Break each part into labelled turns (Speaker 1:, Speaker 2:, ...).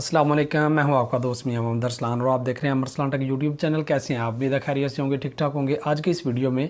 Speaker 1: अस्सलाम वालेकुम, मैं हूं आपका दोस्त मियां मोहम्मद अरसलान और आप देख रहे हैं अरसलान टेक यूट्यूब चैनल। कैसे हैं आप? भी खैरियत से होंगे, ठीक ठाक होंगे। आज की इस वीडियो में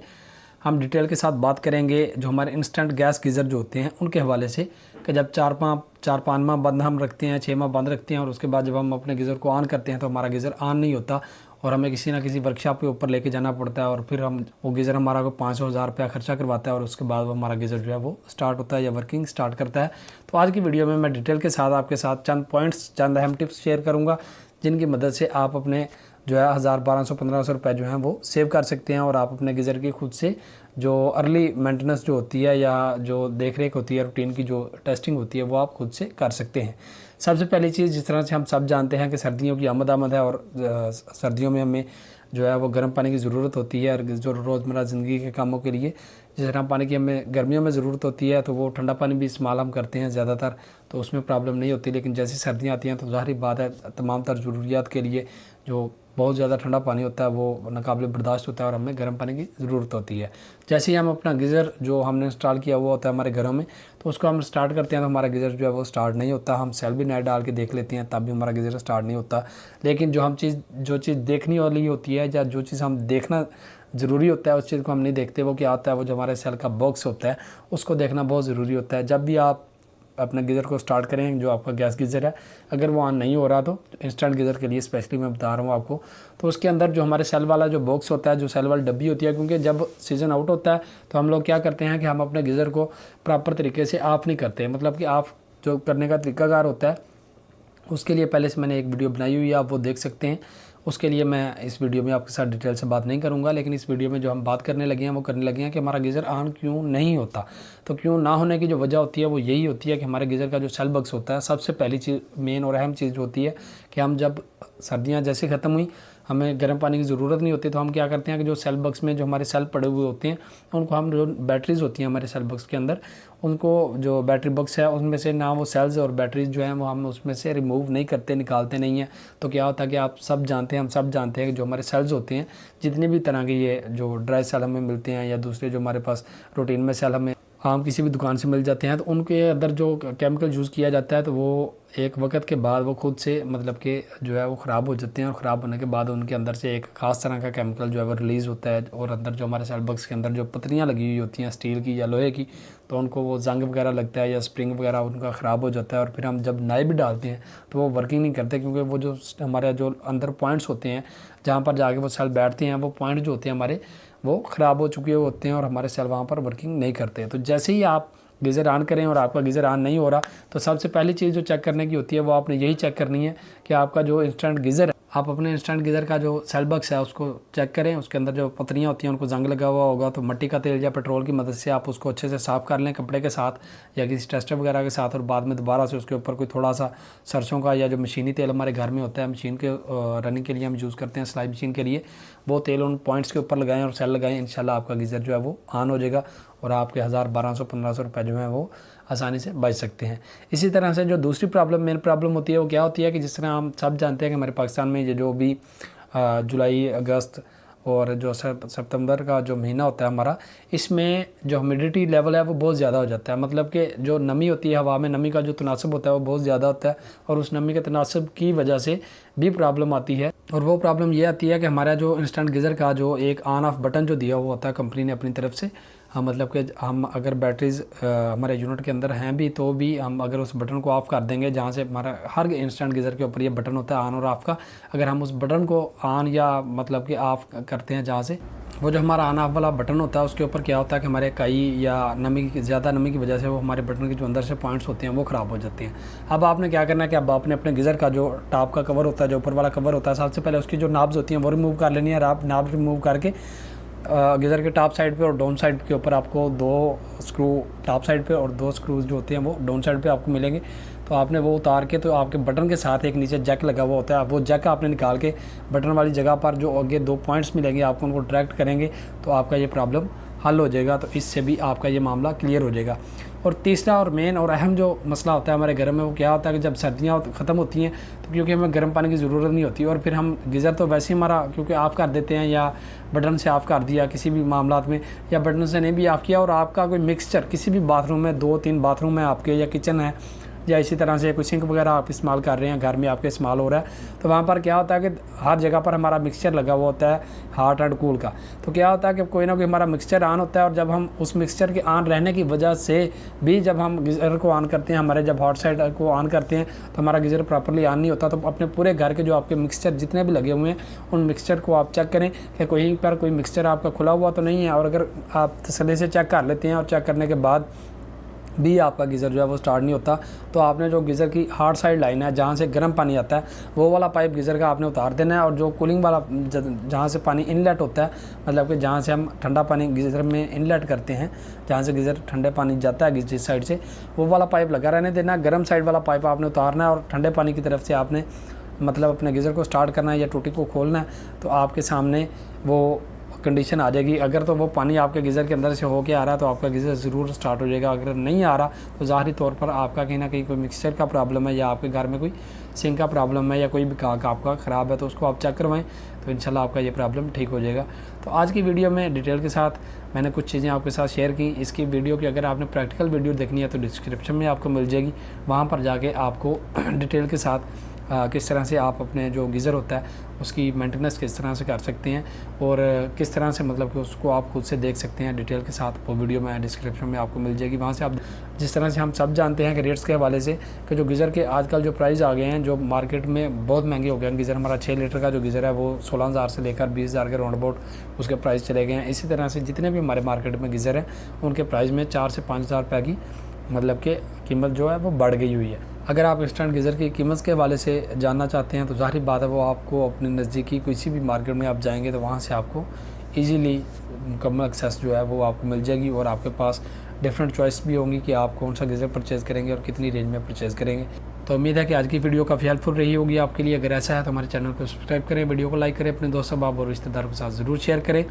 Speaker 1: हम डिटेल के साथ बात करेंगे जो हमारे इंस्टेंट गैस गीज़र जो होते हैं उनके हवाले से, कि जब चार पाँच माह बंद हम रखते हैं, 6 माह बंद रखते हैं और उसके बाद जब हम अपने गीज़र को ऑन करते हैं तो हमारा गीज़र ऑन नहीं होता और हमें किसी ना किसी वर्कशॉप के ऊपर लेके जाना पड़ता है और फिर हम वो गीज़र हमारा को 500-1000 रुपया खर्चा करवाता है और उसके बाद वो हमारा गीज़र जो है वो स्टार्ट होता है या वर्किंग स्टार्ट करता है। तो आज की वीडियो में मैं डिटेल के साथ आपके साथ चंद पॉइंट्स, चंद अहम टिप्स शेयर करूँगा जिनकी मदद से आप अपने जो है 1000, 1200, 1500 रुपये जो हैं वो सेव कर सकते हैं और आप अपने गीज़र की खुद से जो अर्ली मेंटेनेंस जो होती है या जो देख रेख होती है, रूटीन की जो टेस्टिंग होती है वो आप खुद से कर सकते हैं। सबसे पहली चीज़, जिस तरह से हम सब जानते हैं कि सर्दियों की आमद है और सर्दियों में हमें जो है वो गर्म पानी की ज़रूरत होती है और जो रोज़मर्रा ज़िंदगी के कामों के लिए जिस तरह पानी की हमें गर्मियों में ज़रूरत होती है तो वो ठंडा पानी भी इस्तेमाल हम करते हैं ज़्यादातर, तो उसमें प्रॉब्लम नहीं होती। लेकिन जैसी सर्दियाँ आती हैं तो ज़ाहिर बात है तमाम तर ज़रूरियात के लिए जो बहुत ज़्यादा ठंडा पानी होता है वो नाकाबिल बर्दाश्त होता है और हमें गर्म पानी की ज़रूरत होती है। जैसे ही हम अपना गीज़र जो हमने इंस्टॉल किया हुआ होता है हमारे घरों में, तो उसको हम स्टार्ट करते हैं तो हमारा गीज़र जो है वो स्टार्ट नहीं होता। हम सेल भी नए डाल के देख लेते हैं तब भी हमारा गीज़र स्टार्ट नहीं होता। लेकिन जो चीज़ देखनी वाली होती है या जो चीज़ हम देखना ज़रूरी होता है उस चीज़ को हम नहीं देखते। वो क्या होता है, वो जो हमारे सेल का बॉक्स होता है उसको देखना बहुत ज़रूरी होता है। जब भी आप अपने गीज़र को स्टार्ट करें, जो आपका गैस गीज़र है, अगर वो ऑन नहीं हो रहा तो इंस्टेंट गीज़र के लिए स्पेशली मैं बता रहा हूँ आपको, तो उसके अंदर जो हमारे सेल वाला जो बॉक्स होता है, जो सेल वाली डब्बी होती है, क्योंकि जब सीज़न आउट होता है तो हम लोग क्या करते हैं कि हम अपने गीज़र को प्रॉपर तरीके से ऑफ़ नहीं करते। मतलब कि ऑफ़ जो करने का तरीकाकार होता है उसके लिए पहले से मैंने एक वीडियो बनाई हुई है, आप वो देख सकते हैं। उसके लिए मैं इस वीडियो में आपके साथ डिटेल से बात नहीं करूंगा, लेकिन इस वीडियो में जो हम बात करने लगे हैं वो करने लगे हैं कि हमारा गीज़र ऑन क्यों नहीं होता। तो क्यों ना होने की जो वजह होती है वो यही होती है कि हमारे गीज़र का जो सेल बॉक्स होता है, सबसे पहली चीज़, मेन और अहम चीज़ होती है कि हम जब सर्दियाँ जैसे ख़त्म हुई, हमें गर्म पानी की ज़रूरत नहीं होती, तो हम क्या करते हैं कि जो सेल बॉक्स में जो हमारे सेल पड़े हुए होते हैं उनको हम, जो बैटरीज़ होती हैं हमारे सेल बॉक्स के अंदर, उनको जो बैटरी बॉक्स है उसमें से ना वो सेल्स और बैटरीज जो हैं वो हम उसमें से रिमूव नहीं करते, निकालते नहीं हैं। तो क्या होता है कि आप सब जानते हैं, हम सब जानते हैं कि जो हमारे सेल्स होते हैं, जितने भी तरह के ये जो ड्राई सेल हमें मिलते हैं या दूसरे जो हमारे पास रूटीन में सेल हमें आम किसी भी दुकान से मिल जाते हैं, तो उनके अंदर जो केमिकल यूज़ किया जाता है तो वो एक वक्त के बाद वो खुद से मतलब कि जो है वो ख़राब हो जाते हैं और ख़राब होने के बाद उनके अंदर से एक ख़ास तरह का केमिकल जो है वो रिलीज़ होता है और अंदर जो हमारे सेल बॉक्स के अंदर जो पत्रियाँ लगी हुई होती हैं स्टील की या लोहे की, तो उनको वो जंग वगैरह लगता है या स्प्रिंग वगैरह उनका ख़राब हो जाता है और फिर हम जब नए भी डालते हैं तो वो वर्किंग नहीं करते, क्योंकि वो जो हमारे जो अंदर पॉइंट्स होते हैं जहाँ पर जाके वो सेल बैठते हैं, वो पॉइंट जो होते हैं हमारे वो ख़राब हो चुके होते हैं और हमारे सेल वहाँ पर वर्किंग नहीं करते। तो जैसे ही आप गीज़र ऑन करें और आपका गीज़र ऑन नहीं हो रहा, तो सबसे पहली चीज़ जो चेक करने की होती है वो आपने यही चेक करनी है कि आपका जो इंस्टेंट गीज़र है, आप अपने इंस्टेंट गीज़र का जो सेल बॉक्स है उसको चेक करें। उसके अंदर जो पत्रियाँ होती हैं उनको जंग लगा हुआ होगा, तो मिट्टी का तेल या पेट्रोल की मदद से आप उसको अच्छे से साफ़ कर लें कपड़े के साथ या किसी टेस्टर वगैरह के साथ, और बाद में दोबारा से उसके ऊपर कोई थोड़ा सा सरसों का या जो मशीनी तेल हमारे घर में होता है, मशीन के रनिंग के लिए हम यूज़ करते हैं, सिलाई मशीन के लिए, वो तेल उन पॉइंट्स के ऊपर लगाएं और सेल लगाएं। इंशाल्लाह आपका गीज़र जो है वो ऑन हो जाएगा और आपके 1000, 1200, 1500 रुपये जो हैं वो आसानी से बच सकते हैं। इसी तरह से जो दूसरी प्रॉब्लम, मेन प्रॉब्लम होती है वो क्या होती है कि जिस तरह हम सब जानते हैं कि हमारे पाकिस्तान में ये जो भी जुलाई, अगस्त और जो सितंबर का जो महीना होता है हमारा, इसमें जो ह्यूमिडिटी लेवल है वो बहुत ज़्यादा हो जाता है। मतलब कि जो नमी होती है हवा में, नमी का जो तनासब होता है वो बहुत ज़्यादा होता है और उस नमी के तनासब की वजह से भी प्रॉब्लम आती है। और वो प्रॉब्लम ये आती है कि हमारा जो इंस्टेंट गीज़र का जो एक ऑन ऑफ बटन जो दिया हुआ होता है कंपनी ने अपनी तरफ से, हम मतलब कि हम अगर बैटरीज़ हमारे यूनिट के अंदर हैं भी तो भी हम अगर उस बटन को ऑफ़ कर देंगे, जहाँ से हमारा हर इंस्टेंट गीज़र के ऊपर ये बटन होता है ऑन और ऑफ़ का, अगर हम उस बटन को ऑन या मतलब कि ऑफ़ करते हैं, जहाँ से वो जो हमारा ऑन ऑफ वाला बटन होता है उसके ऊपर क्या होता है कि हमारे कई या नमी की, ज़्यादा नमी की वजह से वो हमारे बटन के जो अंदर से पॉइंट्स होते हैं वो ख़राब हो जाते हैं। अब आपने क्या करना है कि अब आपने अपने गीज़र का जो टॉप का कवर होता है, जो ऊपर वाला कवर होता है, सबसे पहले उसकी जो नाब्स होती हैं वो रिमूव कर लेनी है। आप नाब रिमूव करके गीज़र के टॉप साइड पे और डाउन साइड के ऊपर आपको 2 स्क्रू टॉप साइड पे और 2 स्क्रूज जो होते हैं वो डाउन साइड पे आपको मिलेंगे। तो आपने वो उतार के, तो आपके बटन के साथ एक नीचे जैक लगा हुआ होता है, वो जैक आपने निकाल के बटन वाली जगह पर जो आगे 2 पॉइंट्स मिलेंगे आपको, उनको डायरेक्ट करेंगे तो आपका ये प्रॉब्लम हल हो जाएगा। तो इससे भी आपका ये मामला क्लियर हो जाएगा। और तीसरा और मेन और अहम जो मसला होता है हमारे घर में वो क्या होता है कि जब सर्दियाँ ख़त्म होती हैं तो क्योंकि हमें गर्म पानी की ज़रूरत नहीं होती और फिर हम गीज़र तो वैसे ही हमारा क्योंकि ऑफ़ कर देते हैं या बटन से ऑफ़ कर दिया किसी भी मामलात में, या बटन से नहीं भी ऑफ़ किया और आपका कोई मिक्सचर किसी भी बाथरूम में, 2-3 बाथरूम है आपके या किचन है, या इसी तरह से कोई सिंक वगैरह आप इस्तेमाल कर रहे हैं, घर में आपके इस्तेमाल हो रहा है, तो वहाँ पर क्या होता है कि हर जगह पर हमारा मिक्सचर लगा हुआ होता है हॉट एंड कूल का। तो क्या होता है कि कोई ना कोई हमारा मिक्सचर ऑन होता है, और जब हम उस मिक्सचर के ऑन रहने की वजह से भी जब हम गीज़र को ऑन करते हैं, हमारे जब हॉट साइड को ऑन करते हैं तो हमारा गीज़र प्रॉपर्ली ऑन नहीं होता। तो अपने पूरे घर के जो आपके मिक्सचर जितने भी लगे हुए हैं उन मिक्सचर को आप चेक करें कि कहीं पर कोई मिक्सचर आपका खुला हुआ तो नहीं है, और अगर आप तसल्ली से चेक कर लेते हैं और चेक करने के बाद भी आपका गीज़र जो है वो स्टार्ट नहीं होता, तो आपने जो गीज़र की हार्ड साइड लाइन है जहाँ से गर्म पानी आता है वो वाला पाइप गीज़र का आपने उतार देना है, और जो कूलिंग वाला जहाँ से पानी इनलेट होता है, मतलब कि जहाँ से हम ठंडा पानी गीज़र में इनलेट करते हैं, जहाँ से गीज़र ठंडे पानी जाता है जिस साइड से, वो वाला पाइप लगा रहने देना। गर्म साइड वाला पाइप आपने उतारना है और ठंडे पानी की तरफ से आपने मतलब अपने गीज़र को स्टार्ट करना है या टूटी को खोलना है, तो आपके सामने वो कंडीशन आ जाएगी। अगर तो वो पानी आपके गीज़र के अंदर से होके आ रहा है तो आपका गीज़र ज़रूर स्टार्ट हो जाएगा। अगर नहीं आ रहा तो ज़ाहरी तौर पर आपका कहीं ना कहीं कोई मिक्सचर का प्रॉब्लम है, या आपके घर में कोई सिंक का प्रॉब्लम है, या कोई भी काक आपका ख़राब है, तो उसको आप चेक करवाएं, तो इंशाल्लाह आपका ये प्रॉब्लम ठीक हो जाएगा। तो आज की वीडियो में डिटेल के साथ मैंने कुछ चीज़ें आपके साथ शेयर की। इसकी वीडियो की अगर आपने प्रैक्टिकल वीडियो देखनी है तो डिस्क्रिप्शन में आपको मिल जाएगी, वहाँ पर जाके आपको डिटेल के साथ किस तरह से आप अपने जो गीज़र होता है उसकी मेंटेनेंस किस तरह से कर सकते हैं, और किस तरह से मतलब कि उसको आप खुद से देख सकते हैं डिटेल के साथ। वो वीडियो में डिस्क्रिप्शन में आपको मिल जाएगी, वहाँ से आप जिस तरह से हम सब जानते हैं कि रेट्स के हवाले से कि जो गीज़र के आजकल जो प्राइस आ गए हैं, जो मार्केट में बहुत महंगे हो गए हैं गीज़र। हमारा 6 लीटर का जो गीज़र है वो 16,000 से लेकर 20,000 के राउंड अबाउट उसके प्राइस चले गए हैं। इसी तरह से जितने भी हमारे मार्केट में गीज़र हैं उनके प्राइस में 4 से 5,000 रुपये की मतलब कि कीमत जो है वो बढ़ गई हुई है। अगर आप इंस्टेंट गीज़र की कीमत के हवाले से जानना चाहते हैं तो ज़ाहिर बात है वो आपको अपने नज़दीकी किसी भी मार्केट में आप जाएंगे तो वहाँ से आपको इजीली मुकम्मल एक्सेस जो है वो आपको मिल जाएगी, और आपके पास डिफरेंट चॉइस भी होंगी कि आप कौन सा गीज़र परचेज़ करेंगे और कितनी रेंज में परचेज़ करेंगे। तो उम्मीद है कि आज की वीडियो काफ़ी हेल्पफुल रही होगी आपके लिए। अगर ऐसा है तो हमारे चैनल को सब्सक्राइब करें, वीडियो को लाइक करें, अपने दोस्त अहबाब और रिश्तेदारों के साथ ज़रूर शेयर करें,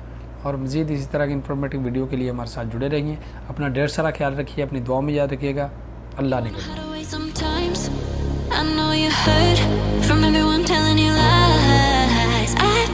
Speaker 1: और मज़ीद इसी तरह की इन्फॉर्मेटिव वीडियो के लिए हमारे साथ जुड़े रहिए। अपना ढेर सारा ख्याल रखिए, अपनी दुआ में याद रखिएगा। अल्लाह ने
Speaker 2: I know you heard from everyone telling you